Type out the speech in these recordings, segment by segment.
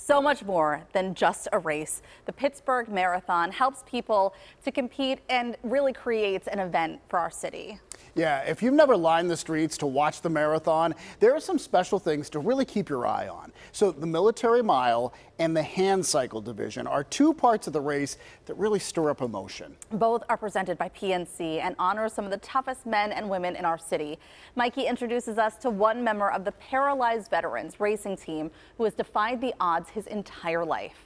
so much more than just a race. The Pittsburgh Marathon helps people to compete and really creates an event for our city. Yeah, if you've never lined the streets to watch the marathon, there are some special things to really keep your eye on. So the military mile and the handcycle division are two parts of the race that really stir up emotion. Both are presented by PNC and honor some of the toughest men and women in our city. Mikey introduces us to one member of the Paralyzed Veterans racing team who has defied the odds his entire life.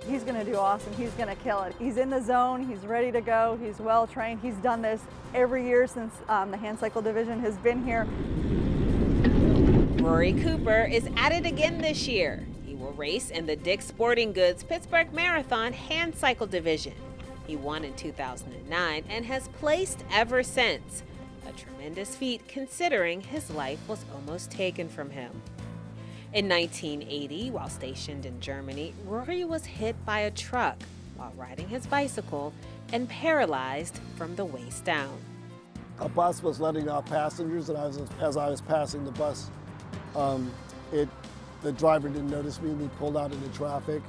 He's going to do awesome. He's going to kill it. He's in the zone. He's ready to go. He's well trained. He's done this every year since the handcycle division has been here. Rory Cooper is at it again this year. He will race in the Dick's Sporting Goods Pittsburgh Marathon handcycle division. He won in 2009 and has placed ever since. A tremendous feat considering his life was almost taken from him. In 1980, while stationed in Germany, Rory was hit by a truck while riding his bicycle and paralyzed from the waist down. A bus was letting off passengers, and as I was passing the bus, the driver didn't notice me, and he pulled out into traffic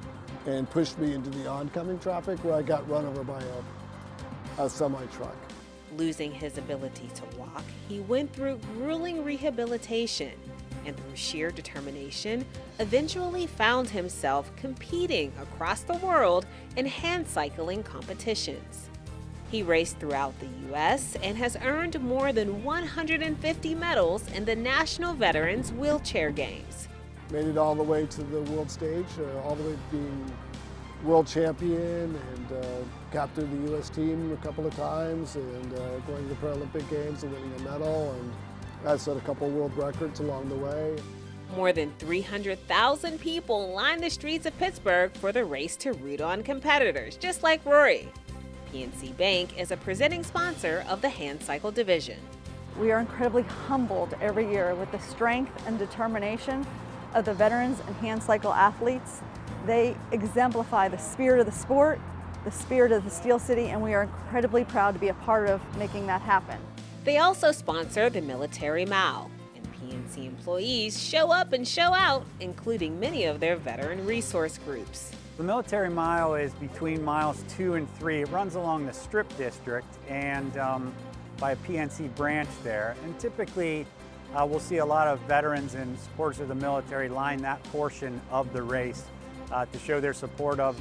and pushed me into the oncoming traffic, where I got run over by a semi-truck. Losing his ability to walk, he went through grueling rehabilitation and through sheer determination, eventually found himself competing across the world in handcycling competitions. He raced throughout the U.S. and has earned more than 150 medals in the National Veterans Wheelchair Games. Made it all the way to the world stage, all the way to being world champion, and captained the U.S. team a couple of times, and going to the Paralympic Games and winning a medal, and I set a couple world records along the way. More than 300,000 people lined the streets of Pittsburgh for the race to root on competitors, just like Rory. PNC Bank is a presenting sponsor of the handcycle division. We are incredibly humbled every year with the strength and determination of the veterans and handcycle athletes. They exemplify the spirit of the sport, the spirit of the Steel City, and we are incredibly proud to be a part of making that happen. They also sponsor the military mile, and PNC employees show up and show out, including many of their veteran resource groups. The military mile is between miles 2 and 3. It runs along the Strip District and by a PNC branch there. And typically we'll see a lot of veterans and supporters of the military line that portion of the race to show their support of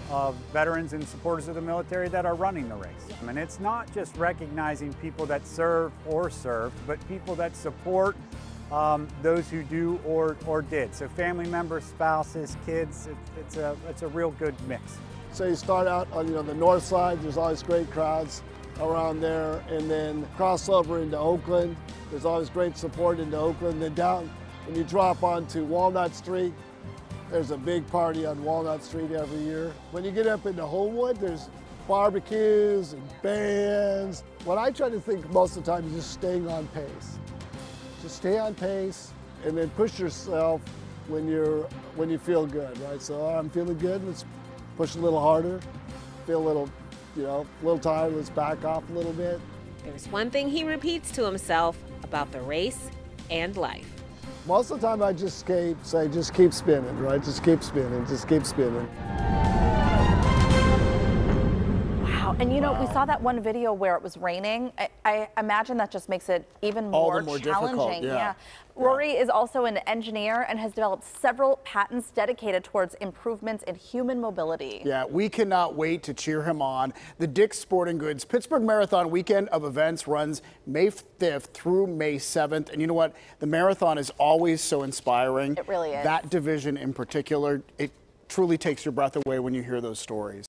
veterans and supporters of the military that are running the race. And it's not just recognizing people that serve or served, but people that support those who do or did. So family members, spouses, kids, it's a real good mix. So you start out on the north side, there's always great crowds around there, and then cross over into Oakland, there's always great support into Oakland. Then down, when you drop onto Walnut Street, there's a big party on Walnut Street every year. When you get up into Homewood, there's barbecues and bands. What I try to think most of the time is just staying on pace. Just stay on pace and then push yourself when you feel good, right? So I'm feeling good, let's push a little harder. Feel a little, a little tired, let's back off a little bit. There's one thing he repeats to himself about the race and life. Most of the time I just say, just keep spinning, right? Just keep spinning, just keep spinning. Wow, and we saw that one video where it was raining. I imagine that just makes it even more challenging. Yeah. Rory is also an engineer and has developed several patents dedicated towards improvements in human mobility. Yeah, we cannot wait to cheer him on. The Dick's Sporting Goods Pittsburgh Marathon weekend of events runs May 5th through May 7th. And you know what? The marathon is always so inspiring. It really is. That division in particular, it truly takes your breath away when you hear those stories.